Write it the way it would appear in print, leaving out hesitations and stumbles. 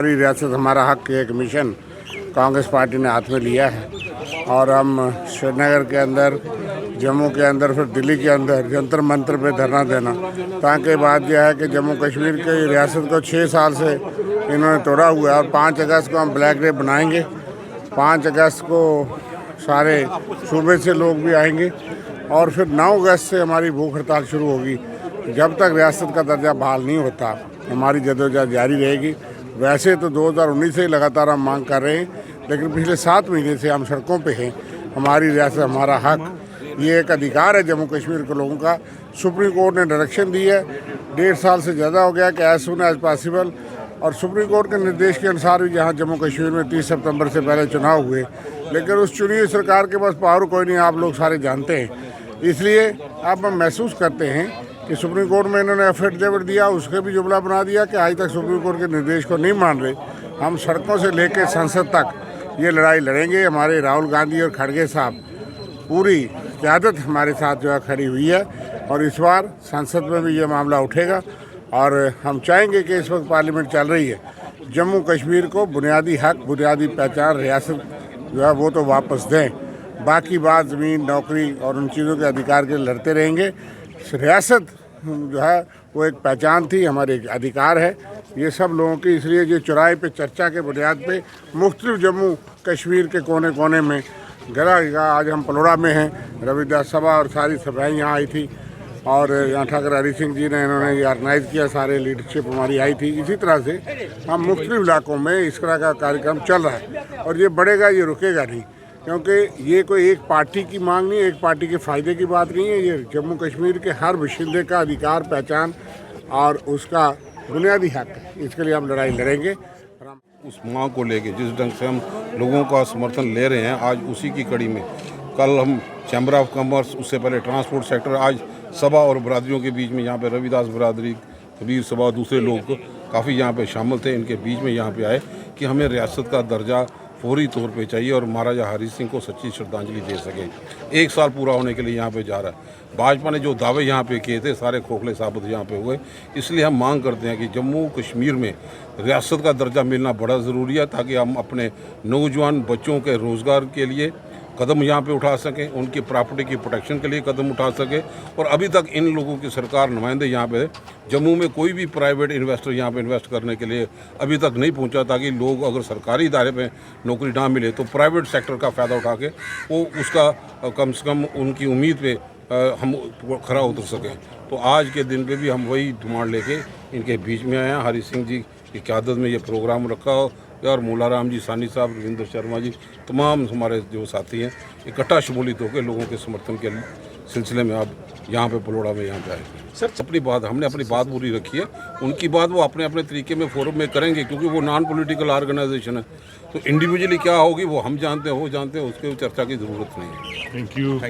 हमारी रियासत हमारा हक के एक मिशन कांग्रेस पार्टी ने हाथ में लिया है और हम श्रीनगर के अंदर, जम्मू के अंदर, फिर दिल्ली के अंदर जंतर मंतर पे धरना देना, ताकि बात यह है कि जम्मू कश्मीर की रियासत को 6 साल से इन्होंने तोड़ा हुआ है और 5 अगस्त को हम ब्लैक डे बनाएंगे। 5 अगस्त को सारे सूबे से लोग भी आएंगे और फिर 9 अगस्त से हमारी भूख हड़ताल शुरू होगी। जब तक रियासत का दर्जा बहाल नहीं होता हमारी जदोजहद जारी रहेगी। वैसे तो 2019 से ही लगातार हम मांग कर रहे हैं, लेकिन पिछले 7 महीने से हम सड़कों पे हैं। हमारी रियासत हमारा हक, ये एक अधिकार है जम्मू कश्मीर के लोगों का। सुप्रीम कोर्ट ने डायरेक्शन दी है, 1.5 साल से ज़्यादा हो गया कि एज सुन एज पॉसिबल, और सुप्रीम कोर्ट के निर्देश के अनुसार भी जहाँ जम्मू कश्मीर में 30 सितंबर से पहले चुनाव हुए, लेकिन उस चुनी हुई सरकार के पास पावर कोई नहीं, आप लोग सारे जानते हैं। इसलिए अब हम महसूस करते हैं कि सुप्रीम कोर्ट में इन्होंने एफिडेविट दिया, उसके भी जुमला बना दिया कि आज तक सुप्रीम कोर्ट के निर्देश को नहीं मान रहे। हम सड़कों से लेकर संसद तक ये लड़ाई लड़ेंगे। हमारे राहुल गांधी और खड़गे साहब पूरी क़यादत हमारे साथ जो है खड़ी हुई है और इस बार संसद में भी ये मामला उठेगा और हम चाहेंगे कि इस वक्त पार्लियामेंट चल रही है, जम्मू कश्मीर को बुनियादी हक, बुनियादी पहचान, रियासत जो है वो तो वापस दें। बाकी बात ज़मीन, नौकरी और उन चीज़ों के अधिकार के लिए लड़ते रहेंगे। रियासत जो है वो एक पहचान थी, हमारे एक अधिकार है ये सब लोगों की। इसलिए ये चौराहे पे चर्चा के बुनियाद पे मुख्तलिफ जम्मू कश्मीर के कोने कोने में गला, आज हम पलोड़ा में हैं, रविदास सभा और सारी सभाएँ यहाँ आई थी और यहाँ ठाकर हरी सिंह जी ने इन्होंने ये ऑर्गेनाइज़ किया, सारे लीडरशिप हमारी आई थी। इसी तरह से हम मुख्तलिफ इलाकों में इस तरह का कार्यक्रम चल रहा है और ये बढ़ेगा, ये रुकेगा नहीं, क्योंकि ये कोई एक पार्टी की मांग नहीं है, एक पार्टी के फ़ायदे की बात नहीं है। ये जम्मू कश्मीर के हर बाशिंदे का अधिकार, पहचान और उसका बुनियादी हक है। इसके लिए हम लड़ाई लड़ेंगे। उस मांग को लेके जिस ढंग से हम लोगों का समर्थन ले रहे हैं, आज उसी की कड़ी में कल हम चैम्बर ऑफ कॉमर्स, उससे पहले ट्रांसपोर्ट सेक्टर, आज सभा और बरादरियों के बीच में यहाँ पे रविदास बरादरी, कबीर सभा, दूसरे लोग काफ़ी यहाँ पे शामिल थे, इनके बीच में यहाँ पे आए कि हमें रियासत का दर्जा फौरी तौर पे चाहिए और महाराजा हरी सिंह को सच्ची श्रद्धांजलि दे सके। 1 साल पूरा होने के लिए यहाँ पे जा रहा है। भाजपा ने जो दावे यहाँ पे किए थे सारे खोखले साबित यहाँ पे हुए। इसलिए हम मांग करते हैं कि जम्मू कश्मीर में रियासत का दर्जा मिलना बड़ा ज़रूरी है, ताकि हम अपने नौजवान बच्चों के रोज़गार के लिए कदम यहाँ पे उठा सकें, उनकी प्रॉपर्टी की प्रोटेक्शन के लिए कदम उठा सकें। और अभी तक इन लोगों की सरकार नुमाइंदे यहाँ पे जम्मू में कोई भी प्राइवेट इन्वेस्टर यहाँ पे इन्वेस्ट करने के लिए अभी तक नहीं पहुँचा, ताकि लोग अगर सरकारी इदारे पे नौकरी ना मिले तो प्राइवेट सेक्टर का फ़ायदा उठा के वो उसका कम से कम उनकी उम्मीद पे हम खरा उतर सकें। तो आज के दिन पे भी हम वही डिमांड लेके इनके बीच में आए हैं। हरी सिंह जी की क़यादत में ये प्रोग्राम रखा और मूलाराम जी, सानी साहब, रविंद्र शर्मा जी, तमाम हमारे जो साथी हैं इकट्ठा शमूलियत होकर लोगों के समर्थन के सिलसिले में अब यहाँ पे पलोड़ा में यहाँ पे आए। सर अपनी बात, हमने अपनी बात पूरी रखी है, उनकी बात वो अपने अपने तरीके में फोरम में करेंगे, क्योंकि वो नॉन पॉलिटिकल ऑर्गेनाइजेशन है। तो इंडिविजुअली क्या होगी वो हम जानते हैं, वो जानते हैं, उसके चर्चा की ज़रूरत नहीं है। Thank you.